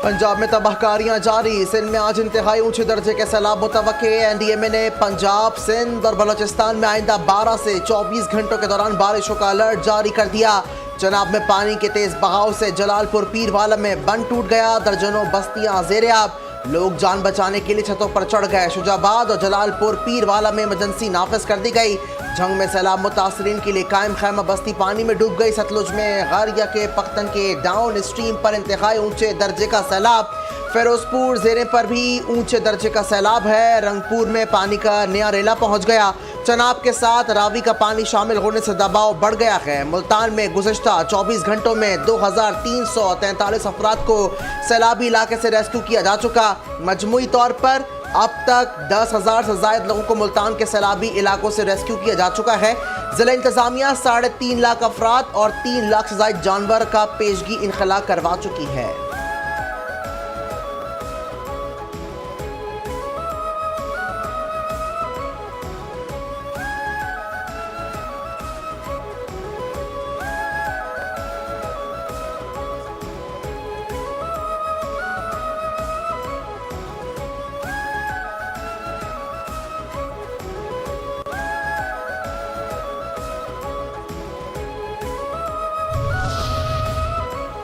पंजाब में तबाहकारियां जारी। सिंध में आज इंतहाई ऊंचे दर्जे के सैलाब मुतवक्के। NDMA ने पंजाब, सिंध और बलोचिस्तान में आइंदा 12 से 24 घंटों के दौरान बारिशों का अलर्ट जारी कर दिया। चनाब में पानी के तेज बहाव से जलालपुर पीरवाला में बंद टूट गया। दर्जनों बस्तियां ज़ेर-ए-आब। लोग जान बचाने के लिए छतों पर चढ़ गए। शुजाबाद और जलालपुर पीरवाला में इमरजेंसी नाफिज कर दी गई। जंग में सैलाब मुतासरीन के लिए कायम खैमा बस्ती पानी में डूब गई। सतलुज में गारिया के पख्तन के डाउन स्ट्रीम पर इंतहाई ऊंचे दर्जे का सैलाब। फिरोजपुर ज़ेरे पर भी ऊंचे दर्जे का सैलाब है। रंगपुर में पानी का नया रेला पहुंच गया। चनाब के साथ रावी का पानी शामिल होने से दबाव बढ़ गया है। मुल्तान में गुज़िश्ता 24 घंटों में 2343 अफराद को सैलाबी इलाके से रेस्क्यू किया जा चुका। मजमूई तौर पर अब तक 10,000 से ज़ायद लोगों को मुल्तान के सैलाबी इलाकों से रेस्क्यू किया जा चुका है। ज़िला इंतज़ामिया 3.5 लाख अफराद और 3 लाख से ज़ायद जानवर का पेशगी इनखला करवा चुकी है।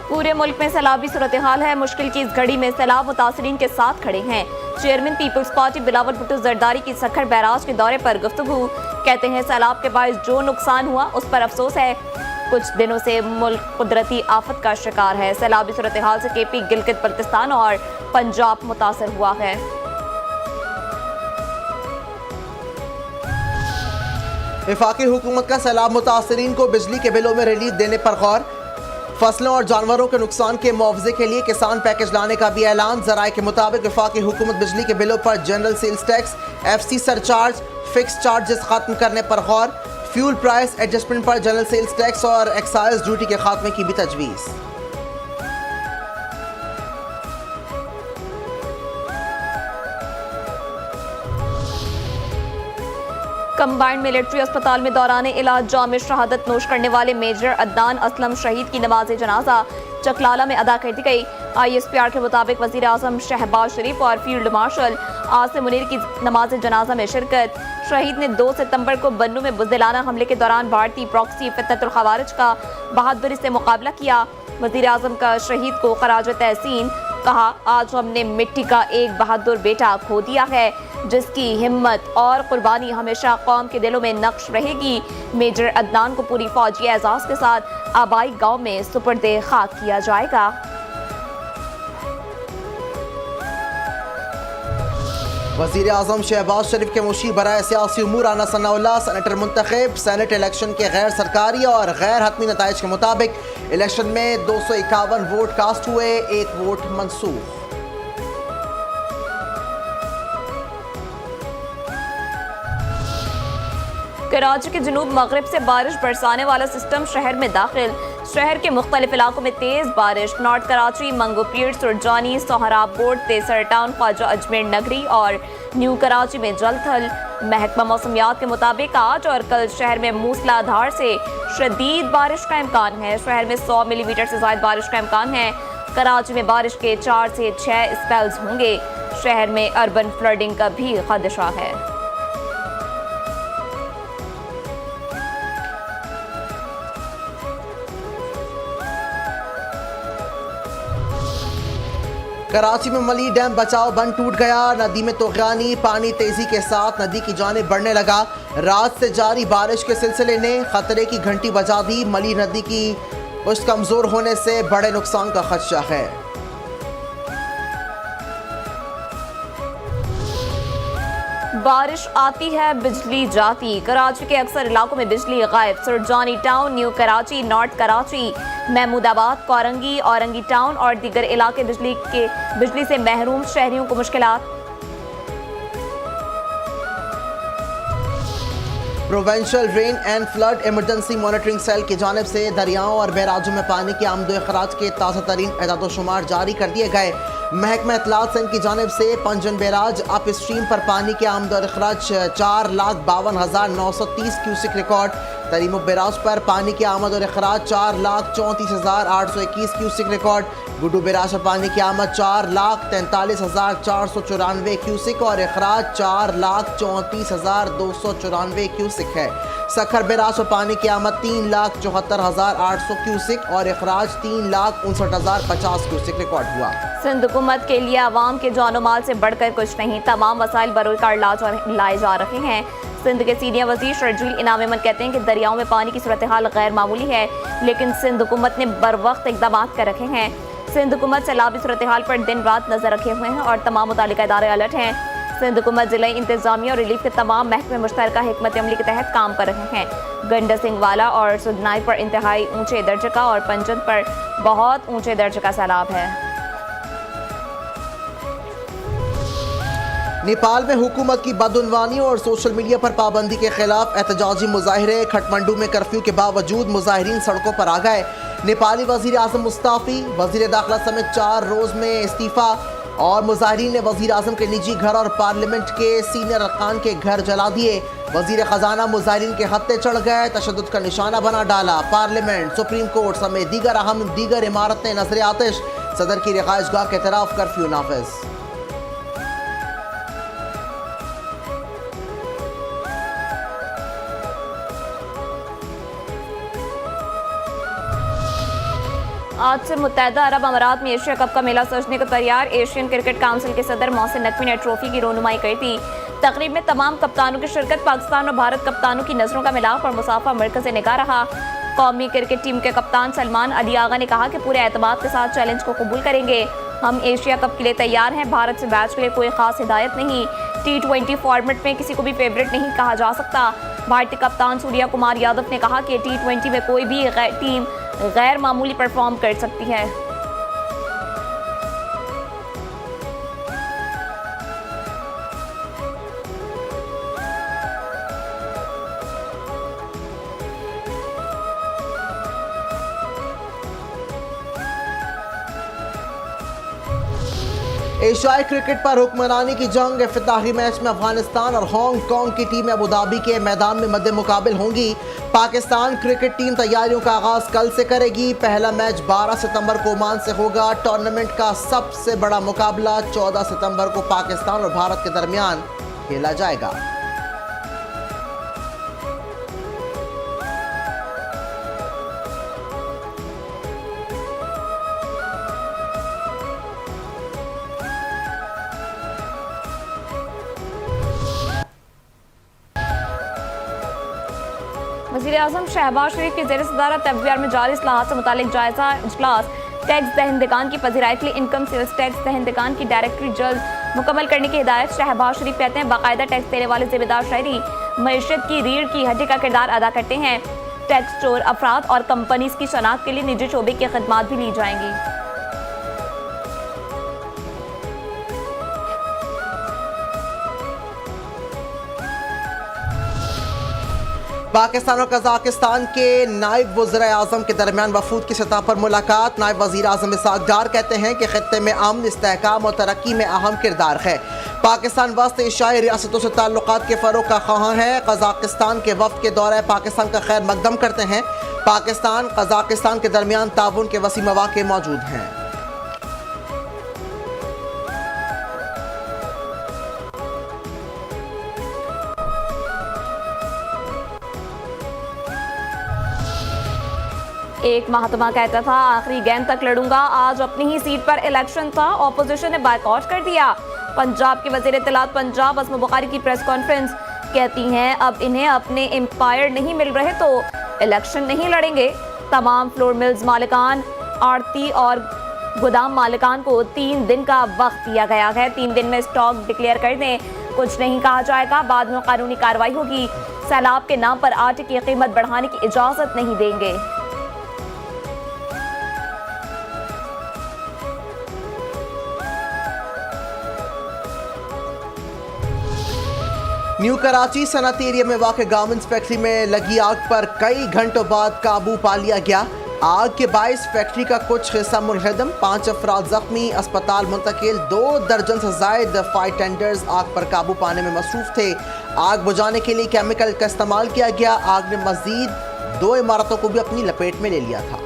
पूरे मुल्क में सैलाबी सूरत हाल है। मुश्किल की इस घड़ी में सैलाब मुतासरीन के साथ खड़े हैं। Chairman peoples party Bilawal Bhutto Zardari की सखर बैराज के दौरे पर गुफ्तगू। कहते हैं सैलाब के बायस जो नुकसान हुआ उस पर अफसोस है। कुछ दिनों से मुल्क कुदरती आफत का शिकार है। सैलाबी सूरत हाल से KP, गिलगित बल्तिस्तान और पंजाब मुतासर हुआ है। वफाकी हुकूमत का सैलाब मुतासरीन को बिजली के बिलों में रिलीफ देने पर गौर। फसलों और जानवरों के नुकसान के मुआवजे के लिए किसान पैकेज लाने का भी ऐलान। ज़राए के मुताबिक वफाकी हुकूमत बिजली के बिलों पर general sales tax, FC surcharge, fix charges खत्म करने पर गौर। फ्यूल प्राइस एडजस्टमेंट पर जनरल सेल्स टैक्स और एक्साइज ड्यूटी के खात्मे की भी तजवीज़। कंबाइंड मिलिट्री अस्पताल में दौरान इलाज जाम शहादत नोश करने वाले मेजर अदनान असलम शहीद की नमाज जनाजा चकलाला में अदा कर दी गई। ISPR के मुताबिक वज़ीर आज़म शहबाज शरीफ और फील्ड मार्शल आसिम मुनीर की नमाज जनाजा में शिरकत। शहीद ने 2 सितंबर को बन्नू में बुज़दिलाना हमले के दौरान भारतीय प्रॉक्सी फितनतुल खवारिज का बहादुरी से मुकाबला किया। वज़ीर आज़म का शहीद को खराज तहसीन कहा, आज हमने मिट्टी का एक बहादुर बेटा खो दिया है जिसकी हिम्मत और कुर्बानी हमेशा कौम के दिलों में नक्श रहेगी। मेजर अदनान को पूरी फौजी एजाज के साथ आबाई गांव में सुपुर्दे खाक किया जाएगा। वज़ीर आज़म शहबाज शरीफ के मुशीर बराए सियासी उमूर आना सनाउल्लाह सेनेटर मुंतखब। सेनेट इलेक्शन के गैर सरकारी और गैर हतमी नताइज के मुताबिक इलेक्शन में 251 वोट कास्ट हुए, 1 वोट मनसूख। कराची के जनूब मगरिब से बारिश बरसाने वाला सिस्टम शहर में दाखिल। शहर के मुख्तलिफ इलाकों में तेज बारिश। नॉर्थ कराची, मंगोपीर, सुरजानी, सोहराब बोर्ड, तेसर टाउन, ख्वाजा अजमेर नगरी और न्यू कराची में जलथल। महकमा मौसमियात के मुताबिक आज और कल शहर में मूसलाधार से शदीद बारिश का इम्कान है। शहर में 100 मिलीमीटर से ज़ायद बारिश का इम्कान है। कराची में बारिश के 4 से 6 स्पेल्स होंगे। शहर में अर्बन फ्लडिंग का भी खदशा है। कराची में मली डैम बचाव बंद टूट गया। नदी में तूफ़ानी पानी तेजी के साथ नदी की जानिब बढ़ने लगा। रात से जारी बारिश के सिलसिले ने खतरे की घंटी बजा दी। मली नदी की पुष्ट कमजोर होने से बड़े नुकसान का खदशा है। बारिश आती है बिजली जाती। कराची के अक्सर इलाकों में बिजली गायब। Surjani town, new Karachi, north Karachi, Mahmoodabad, Korangi, Orangi town और दीगर इलाके बिजली से महरूम। शहरियों को मुश्किलात। Provincial rain and flood emergency monitoring cell की जानिब से दरियाओं और बैराजों में पानी के आमदो-खराज के ताज़ा तरीन एदाद-ओ-शुमार जारी कर दिए गए। महकमा इत्तलात सिंध की जानिब से पंजन बैराज अप स्ट्रीम पर पानी के आमदो-खराज 4,52,930 क्यूसिक रिकॉर्ड। तरीमो बैराज पर पानी के आमद और अखराज 4,34,821 क्यूसिक रिकॉर्ड। गुड्डू बैराज से पानी की आमद 4,43,494 क्यूसिक और अखराज 4,34,294 क्यूसिक है। सखर बैराज से पानी की आमद 3,74,800 क्यूसिक और अखराज 3,59,050 क्यूसिक रिकॉर्ड हुआ। सिंध हुकूमत के लिए आवाम के जानो माल से बढ़कर कुछ नहीं, तमाम वसाइल बरोकार लाए जा रहे हैं। सिंध के सीनियर वजीर शर्जील इनाम अहमद कहते हैं कि दरियाओं में पानी की सूरत हाल गैर मामूली है, लेकिन सिंध हुकूमत ने बर वक्त इकदाम कर रखे हैं। सिंध हुकूमत सैलाबी सूरत हाल पर दिन रात नजर रखे हुए हैं और तमाम मुतालिका इदारे अलर्ट हैं। सिंध हुकूमत जिला इंतजामिया और रिलीफ के तमाम महकमे मुश्तरका हिकमत अमली के तहत काम कर रहे हैं। गंडा सिंह वाला और सुदनाई पर इंतहाई ऊंचे दर्जे का और पंजन पर बहुत ऊंचे दर्जे का सैलाब है। नेपाल में हुकूमत की बदउनवानी और सोशल मीडिया पर पाबंदी के खिलाफ एहतजाजी मुजाहिरे। खटमंडू में कर्फ्यू के बावजूद मुजाहिरीन सड़कों पर आ गए। नेपाली वजीर आजम मुस्ताफी, वजीर दाखिला समेत 4 रोज में इस्तीफा और मुजाहिरीन ने वजीर आजम के निजी घर और पार्लियामेंट के सीनियर अरकान के घर जला दिए। वजीर खजाना मुजाहिरीन के हत्थे चढ़ गए, तशद्दुद का निशाना बना डाला। पार्लियामेंट, सुप्रीम कोर्ट समेत दीगर इमारतें नजर आतिश। सदर की रिहाइशगाह के तरफ कर्फ्यू नाफिज। आज से मुत्तहदा अरब अमारात में एशिया कप का मेला सजने को तैयार। एशियन क्रिकेट काउंसिल के सदर मोहसिन नकवी ने ट्रॉफी की रोनुमाई की थी। तकरीब में तमाम कप्तानों की शिरकत। पाकिस्तान और भारत कप्तानों की नजरों का मिलाप और मुसाफा मरकज़ निगाह रहा। कौमी क्रिकेट टीम के कप्तान सलमान अली आगा ने कहा कि पूरे एतमाद के साथ चैलेंज को कबूल करेंगे। हम एशिया कप के लिए तैयार हैं। भारत से मैच के लिए कोई खास हिदायत नहीं। T20 फॉर्मेट में किसी को भी फेवरेट नहीं कहा जा सकता। भारतीय कप्तान सूर्या कुमार यादव ने कहा कि T20 में कोई भी टीम गैर मामूली परफॉर्म कर सकती है। एशियाई क्रिकेट पर हुक्मरानी की जंग। इफ्तिताही मैच में अफगानिस्तान और हांगकांग की टीमें अबू धाबी के मैदान में मद्दे मुकाबिल होंगी। पाकिस्तान क्रिकेट टीम तैयारियों का आगाज कल से करेगी। पहला मैच 12 सितंबर को ओमान से होगा। टूर्नामेंट का सबसे बड़ा मुकाबला 14 सितंबर को पाकिस्तान और भारत के दरमियान खेला जाएगा। वज़ीर-ए-आज़म शहबाज शरीफ की ज़ेर सदारत तब्दील में जारी इस्लाहात से मुतालिक जायजा इजलास। टैक्स दहिंदगान की पज़ीराई के लिए इनकम सेल्स टैक्स दहिंदगान की डायरेक्टरी जल्द मुकम्मल करने की हिदायत। शहबाज शरीफ कहते हैं बाकायदा टैक्स देने वाले जिम्मेदार शहरी मईशत की रीढ़ की हड्डी का किरदार अदा करते हैं। टैक्स चोर अफराद और कंपनीज की शनाख्त के लिए निजी शोबे की खदमात भी ली जाएंगी। पाकिस्तान और कजाकिस्तान के नायब वज़ीर-ए-आज़म के दरमियान वफूद की सतह पर मुलाकात। नायब वज़ीर-ए-आज़म इसाक डार कहते हैं कि खित्ते में अमन, इस्तेहकाम और तरक्की में अहम किरदार है। पाकिस्तान वस्त एशियाई रियासतों से ताल्लुकात के फ़रोग़ का ख़्वाह है। कजाकिस्तान के वफ़द के दौरे पाकिस्तान का खैर मकदम करते हैं। पाकिस्तान कजाकिस्तान के दरमियान ताउन के वसी मौक़े मौजूद हैं। एक महात्मा कहता था आखिरी गेंद तक लड़ूंगा। आज अपनी ही सीट पर इलेक्शन था, ऑपोजिशन ने बायकॉट कर दिया। पंजाब के वज़ीर इत्तलात पंजाब असमा बुखारी की प्रेस कॉन्फ्रेंस। कहती हैं अब इन्हें अपने एम्पायर नहीं मिल रहे तो इलेक्शन नहीं लड़ेंगे। तमाम फ्लोर मिल्स मालिकान, आड़ती और गोदाम मालिकान को 3 दिन का वक्त दिया गया है। 3 दिन में स्टॉक डिक्लेयर कर दें। कुछ नहीं कहा जाएगा, बाद में कानूनी कार्रवाई होगी। सैलाब के नाम पर आटे की कीमत बढ़ाने की इजाज़त नहीं देंगे। न्यू कराची सनती एरिया में वाक़ गारमेंट्स फैक्ट्री में लगी आग पर कई घंटों बाद काबू पा लिया गया। आग के बायस फैक्ट्री का कुछ हिस्सा मुनहदम, 5 अफराद जख्मी, अस्पताल मुंतकिल। 2 दर्जन से जायद फायर टेंडर्स आग पर काबू पाने में मसरूफ थे। आग बुझाने के लिए केमिकल का इस्तेमाल किया गया। आग ने मजीद 2 इमारतों को भी अपनी लपेट में ले लिया था।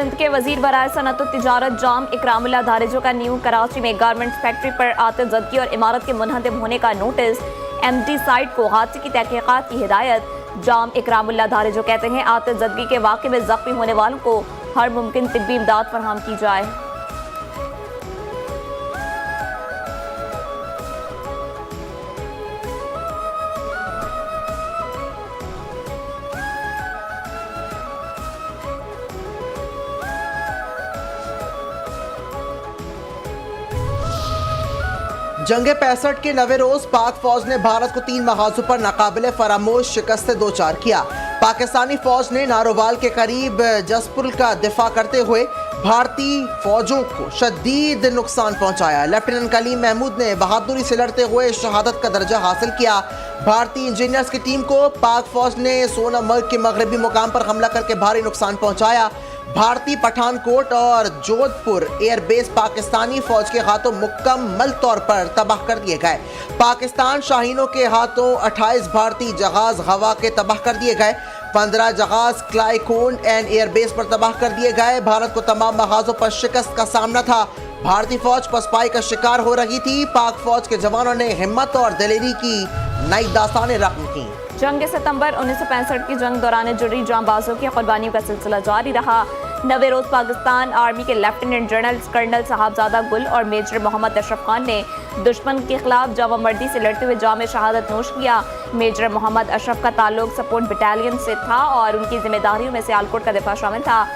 सिंध के वजीर बराए सनअत और तिजारत जाम इकरामुल्लाह धारेजो का न्यू कराची में गारमेंट्स फैक्ट्री पर आतिशज़दगी और इमारत के मुनहदम होने का नोटिस, MD साइट को हादसे की तहकीकात की हिदायत। जाम इकरामुल्लाह धारेजो कहते हैं आतिशज़दगी के वाक़े में ज़ख्मी होने वालों को हर मुमकिन तिब्बी इमदाद फराहम की जाए। जंगे 65 के नवे रोज पाक फौज ने भारत को 3 महाजों पर नाकाबिले फरामोश शिकस्त से दो चार किया। पाकिस्तानी फौज ने नारोवाल के करीब जसपुर का दिफा करते हुए भारतीय फौजों को शदीद नुकसान पहुंचाया। लेफ्टिनेंट कलीम महमूद ने बहादुरी से लड़ते हुए शहादत का दर्जा हासिल किया। भारतीय इंजीनियर्स की टीम को पाक फौज ने सोनामर्ग के मगरबी मुकाम पर हमला करके भारी नुकसान पहुंचाया। भारतीय पठानकोट और जोधपुर एयरबेस पाकिस्तानी फौज के हाथों मुकम्मल तौर पर तबाह कर दिए गए। पाकिस्तान शाहीनों के हाथों 28 भारतीय जहाज हवा के तबाह कर दिए गए। 15 जहाज क्लाइकोन एंड एयरबेस पर तबाह कर दिए गए। भारत को तमाम महाजों पर शिकस्त का सामना था। भारतीय फौज पसपाई का शिकार हो रही थी। पाक फौज के जवानों ने हिम्मत और दिलेरी की नई दास्तानें रकम की। जंग सितंबर 1965 की जंग दौरान जुड़ी जांबाजों की कुर्बानियों का सिलसिला जारी रहा। नवे रोज पाकिस्तान आर्मी के लेफ्टिनेंट जनरल कर्नल साहबजादा गुल और मेजर मोहम्मद अशरफ खान ने दुश्मन के खिलाफ जवामर्दी से लड़ते हुए जाम शहादत नोश किया। मेजर मोहम्मद अशरफ का ताल्लुक सपोर्ट बटालियन से था और उनकी जिम्मेदारियों में सियालकोट का दिफा शामिल था।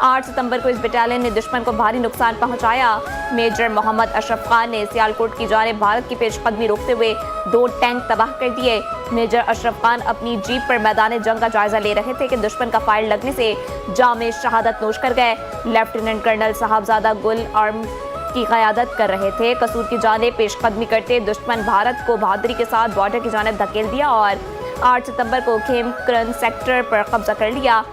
8 सितंबर को इस बटालियन ने दुश्मन को भारी नुकसान पहुंचाया। मेजर मोहम्मद अशरफ खान ने सियालकोट की जानिब भारत की पेशकदमी रोकते हुए 2 टैंक तबाह कर दिए। मेजर अशरफ खान अपनी जीप पर मैदान जंग का जायजा ले रहे थे कि दुश्मन का फायर लगने से जाम शहादत नोश कर गए। लेफ्टिनेंट कर्नल साहबजादा गुल आर्म की क़यादत कर रहे थे। कसूर की जानिब पेशकदमी करते दुश्मन भारत को बहादुरी के साथ बॉर्डर की जानिब धकेल दिया और 8 सितंबर को खेमक्रन सेक्टर पर कब्जा कर लिया।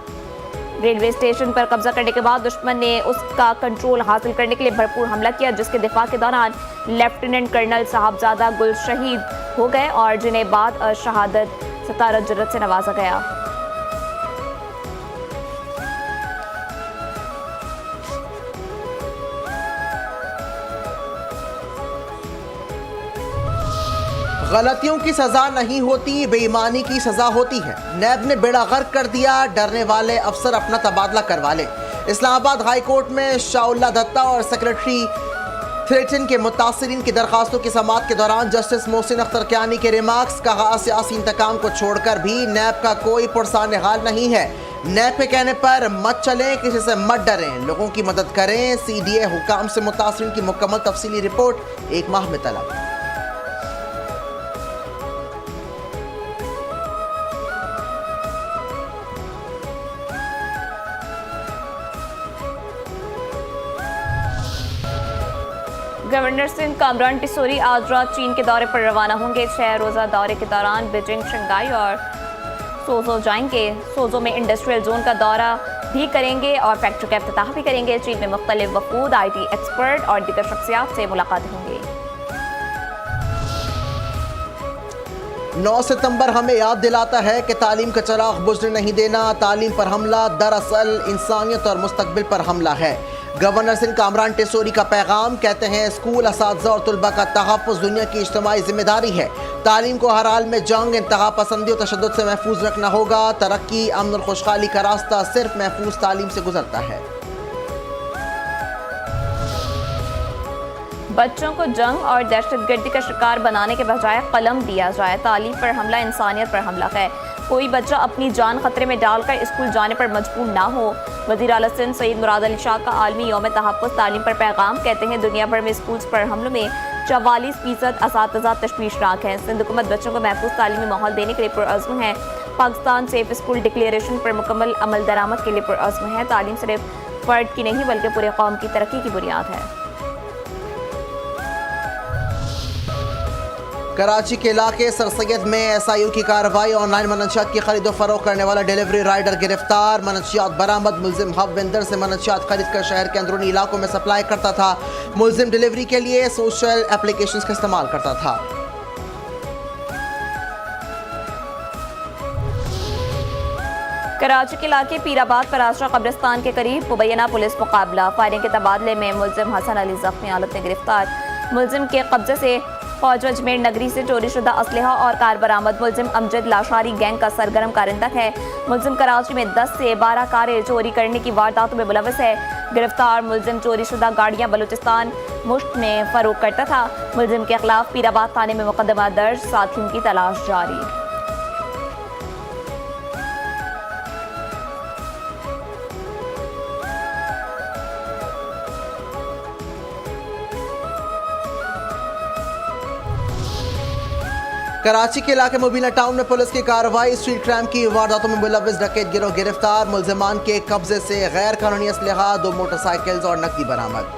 रेलवे स्टेशन पर कब्जा करने के बाद दुश्मन ने उसका कंट्रोल हासिल करने के लिए भरपूर हमला किया, जिसके दिफा के दौरान लेफ्टिनेंट कर्नल साहबजादा गुल शहीद हो गए और जिन्हें बाद शहादत सितारा जरत से नवाजा गया। गलतियों की सजा नहीं होती, बेईमानी की सजा होती है। नैब ने बेड़ा गर्क कर दिया, डरने वाले अफसर अपना तबादला करवा ले। इस्लामाबाद हाई कोर्ट में शाउल्ला दत्ता और सेक्रेटरी थ्रेटन के मुतासरीन की दरखास्तों की समाअत के दौरान जस्टिस मोहसिन अख्तर कियानी के रिमार्क्स। कहा सियासी इंतकाम को छोड़कर भी नैब का कोई पुरसान हाल नहीं है। नैब के कहने पर मत चलें, किसी से मत डरें, लोगों की मदद करें। CDA हुकाम से मुतासरीन की मुकम्मल तफसीली रिपोर्ट 1 माह में तलब। गवर्नर सिंध कामरान टिसोरी आज रात चीन के दौरे पर रवाना होंगे। 6 रोज़ा दौरे के दौरान बीजिंग, शंघाई और सोजो जाएंगे। सोजो में इंडस्ट्रियल जोन का दौरा भी करेंगे और फैक्ट्री का इफ्तिताह भी करेंगे। चीन में मुख्तलिफ वफूद, IT एक्सपर्ट और दीगर शख्सियात से मुलाकातें होंगी। 9 सितंबर हमें याद दिलाता है कि तालीम का चराग बुझने नहीं देना। तालीम पर हमला दरअसल इंसानियत और मुस्तकबिल पर हमला है। गवर्नर सिंध कामरान टिसोरी का पैगाम, कहते हैं स्कूल, असातिज़ा और तुलबा का तहफ़्फ़ुज़ दुनिया की इज्तिमाई जिम्मेदारी है। तालीम को हर हाल में जंग, इंतहा पसंदी और तशद्दुद से महफूज रखना होगा। तरक्की, अमन और खुशहाली का रास्ता सिर्फ महफूज तालीम से गुजरता है। बच्चों को जंग और दहशतगर्दी का शिकार बनाने के बजाय कलम दिया जाए। तालीम पर हमला इंसानियत पर हमला है। कोई बच्चा अपनी जान खतरे में डालकर स्कूल जाने पर मजबूर ना हो। वज़ीर आला सिंध सईद मुराद अली शाह का आलमी यौम तहफ़्फ़ुज़ तालीम पर पैगाम, कहते हैं दुनिया भर में स्कूल्स पर हमलों में 44% असातिज़ा तशवीशनाक हैं। सिंध हुकूमत बच्चों को महफूज तालीमी माहौल देने के लिए पुरअज़्म है। पाकिस्तान सेफ स्कूल डिक्लेरेशन पर मुकम्मल अमल दरामद के लिए पुरअज़्म है। तालीम सिर्फ फ़र्द की नहीं बल्कि पूरे कौम की तरक्की की बुनियाद है। कराची के इलाके सर सैयद में SIU की कार्रवाई। ऑनलाइन मनशियात की खरीदो फरोख्त करने वाला डिलीवरी राइडर गिरफ्तार। मनशियात बरामद। मुलजिम हब से मनशियात खरीद कर शहर के अंदरूनी इलाकों में सप्लाई करता था। मुलजिम डिलीवरी के लिए सोशल एप्लीकेशंस का इस्तेमाल करता था। कराची के इलाके पीराबाद परासरा कब्रिस्तान के करीब मुबैना पुलिस मुकाबला, फायरिंग के तबादले में मुलजिम हसन अली जख्मी हालत में गिरफ्तार। मुलजिम के कब्जे से फौज अजमेर नगरी से चोरी शुदा असलहा और कार बरामद। मुलजिम अमजद लाशारी गैंग का सरगर्म कारिंदक है। मुलजिम कराची में 10 से 12 कारें चोरी करने की वारदातों में मुलविस है। गिरफ्तार मुलजिम चोरी शुदा गाड़ियां बलूचिस्तान मुश्त में फरोख्त करता था। मुलजिम के खिलाफ पीराबाद थाने में मुकदमा दर्ज, साथियों की तलाश जारी। कराची के इलाके मुबीना टाउन में पुलिस की कार्रवाई, स्ट्रीट क्राइम की वारदातों में मुलविस डकैत गिरोह गिरफ्तार। मुलजिमान के कब्जे से गैर कानूनी असलहा, 2 मोटरसाइकिल्स और नकदी बरामद।